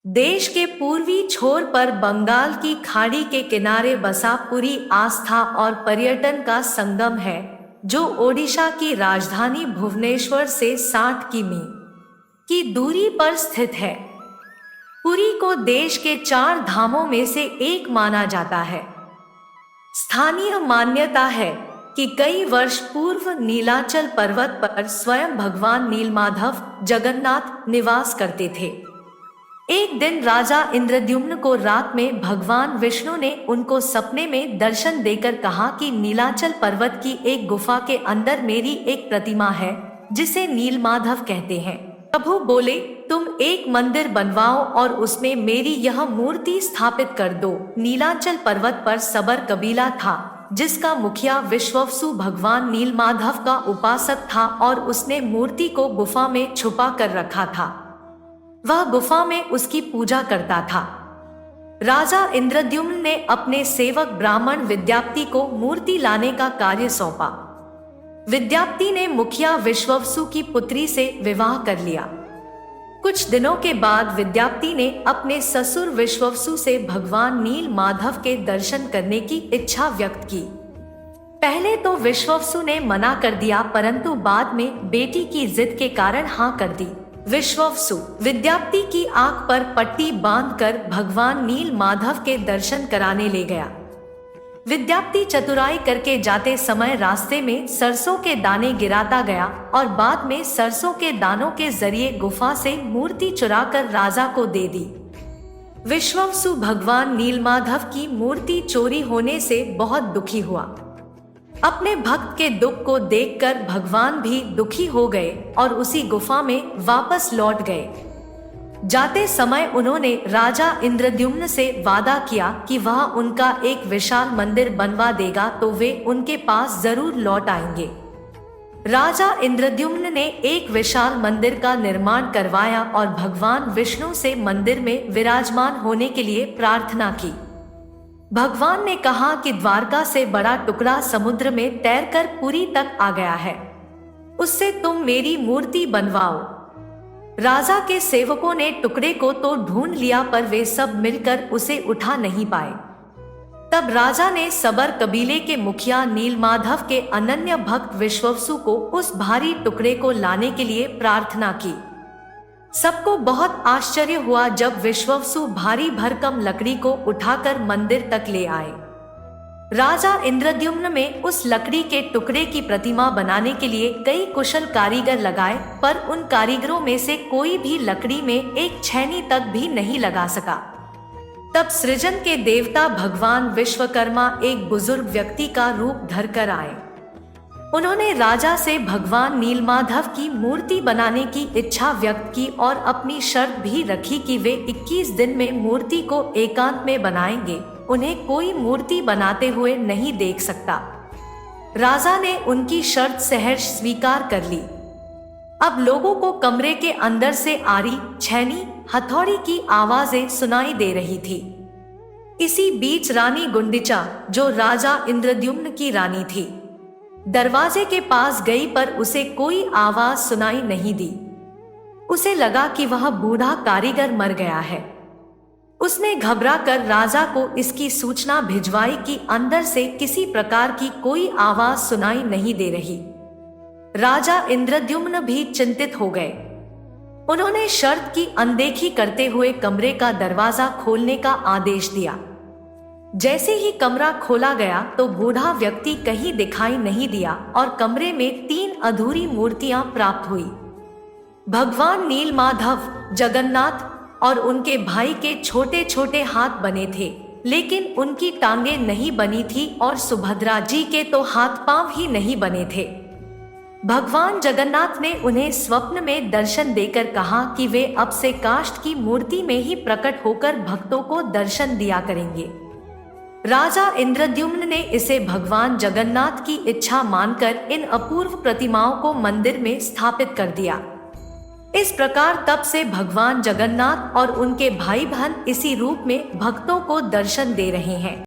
देश के पूर्वी छोर पर बंगाल की खाड़ी के किनारे बसा पुरी आस्था और पर्यटन का संगम है, जो ओडिशा की राजधानी भुवनेश्वर से 60 किमी की दूरी पर स्थित है। पुरी को देश के 4 धामों में से एक माना जाता है। स्थानीय मान्यता है कि कई वर्ष पूर्व नीलाचल पर्वत पर स्वयं भगवान नीलमाधव जगन्नाथ निवास करते थे। एक दिन राजा इंद्रद्युम्न को रात में भगवान विष्णु ने उनको सपने में दर्शन देकर कहा कि नीलाचल पर्वत की एक गुफा के अंदर मेरी एक प्रतिमा है, जिसे नीलमाधव कहते हैं। प्रभु बोले, तुम एक मंदिर बनवाओ और उसमें मेरी यह मूर्ति स्थापित कर दो। नीलाचल पर्वत पर सबर कबीला था, जिसका मुखिया विश्ववसु भगवान नीलमाधव का उपासक था और उसने मूर्ति को गुफा में छुपा कर रखा था। वह गुफा में उसकी पूजा करता था। राजा इंद्रद्युम्न ने अपने सेवक ब्राह्मण विद्याप्ति को मूर्ति लाने का कार्य सौंपा। विद्याप्ति ने मुखिया विश्ववसु की पुत्री से विवाह कर लिया। कुछ दिनों के बाद विद्याप्ति ने अपने ससुर विश्ववसु से भगवान नीलमाधव के दर्शन करने की इच्छा व्यक्त की। पहले तो विश्ववसु ने मना कर दिया, परंतु बाद में बेटी की जिद के कारण हाँ कर दी। विश्ववसु विद्याप्ति की आंख पर पट्टी बांधकर भगवान नीलमाधव के दर्शन कराने ले गया। विद्याप्ति चतुराई करके जाते समय रास्ते में सरसों के दाने गिराता गया और बाद में सरसों के दानों के जरिए गुफा से मूर्ति चुराकर राजा को दे दी। विश्ववसु भगवान नीलमाधव की मूर्ति चोरी होने से बहुत दुखी हुआ। अपने भक्त के दुख को देखकर भगवान भी दुखी हो गए और उसी गुफा में वापस लौट गए। जाते समय उन्होंने राजा इंद्रद्युम्न से वादा किया कि वह उनका एक विशाल मंदिर बनवा देगा, तो वे उनके पास जरूर लौट आएंगे। राजा इंद्रद्युम्न ने एक विशाल मंदिर का निर्माण करवाया और भगवान विष्णु से मंदिर में विराजमान होने के लिए प्रार्थना की। भगवान ने कहा कि द्वारका से बड़ा टुकड़ा समुद्र में तैरकर पुरी तक आ गया है, उससे तुम मेरी मूर्ति बनवाओ। राजा के सेवकों ने टुकड़े को तो ढूंढ लिया, पर वे सब मिलकर उसे उठा नहीं पाए। तब राजा ने सबर कबीले के मुखिया नीलमाधव के अनन्य भक्त विश्ववसु को उस भारी टुकड़े को लाने के लिए प्रार्थना की। सबको बहुत आश्चर्य हुआ जब विश्ववसु भारी भरकम लकड़ी को उठाकर मंदिर तक ले आए। राजा इंद्रद्युम्न में उस लकड़ी के टुकड़े की प्रतिमा बनाने के लिए कई कुशल कारीगर लगाए, पर उन कारीगरों में से कोई भी लकड़ी में एक छैनी तक भी नहीं लगा सका। तब सृजन के देवता भगवान विश्वकर्मा एक बुजुर्ग व्यक्ति का रूप धरकर आए। उन्होंने राजा से भगवान नीलमाधव की मूर्ति बनाने की इच्छा व्यक्त की और अपनी शर्त भी रखी कि वे 21 दिन में मूर्ति को एकांत में बनाएंगे। उन्हें कोई मूर्ति बनाते हुए नहीं देख सकता। राजा ने उनकी शर्त सहर्ष स्वीकार कर ली। अब लोगों को कमरे के अंदर से आरी, छैनी, हथौड़ी की आवाजें सुनाई दे रही थी। इसी बीच रानी गुंडिचा, जो राजा इंद्रद्युम्न की रानी थी, दरवाजे के पास गई, पर उसे कोई आवाज सुनाई नहीं दी। उसे लगा कि वह बूढ़ा कारीगर मर गया है। उसने घबराकर राजा को इसकी सूचना भिजवाई कि अंदर से किसी प्रकार की कोई आवाज सुनाई नहीं दे रही। राजा इंद्रद्युम्न भी चिंतित हो गए। उन्होंने शर्त की अनदेखी करते हुए कमरे का दरवाजा खोलने का आदेश दिया। जैसे ही कमरा खोला गया तो बूढ़ा व्यक्ति कहीं दिखाई नहीं दिया और कमरे में 3 अधूरी मूर्तियां प्राप्त हुई। भगवान नीलमाधव, जगन्नाथ और उनके भाई के छोटे छोटे हाथ बने थे, लेकिन उनकी टांगे नहीं बनी थी और सुभद्रा जी के तो हाथ पांव ही नहीं बने थे। भगवान जगन्नाथ ने उन्हें स्वप्न में दर्शन देकर कहा कि वे अब से काष्ठ की मूर्ति में ही प्रकट होकर भक्तों को दर्शन दिया करेंगे। राजा इंद्रद्युम्न ने इसे भगवान जगन्नाथ की इच्छा मानकर इन अपूर्व प्रतिमाओं को मंदिर में स्थापित कर दिया। इस प्रकार तब से भगवान जगन्नाथ और उनके भाई बहन इसी रूप में भक्तों को दर्शन दे रहे हैं।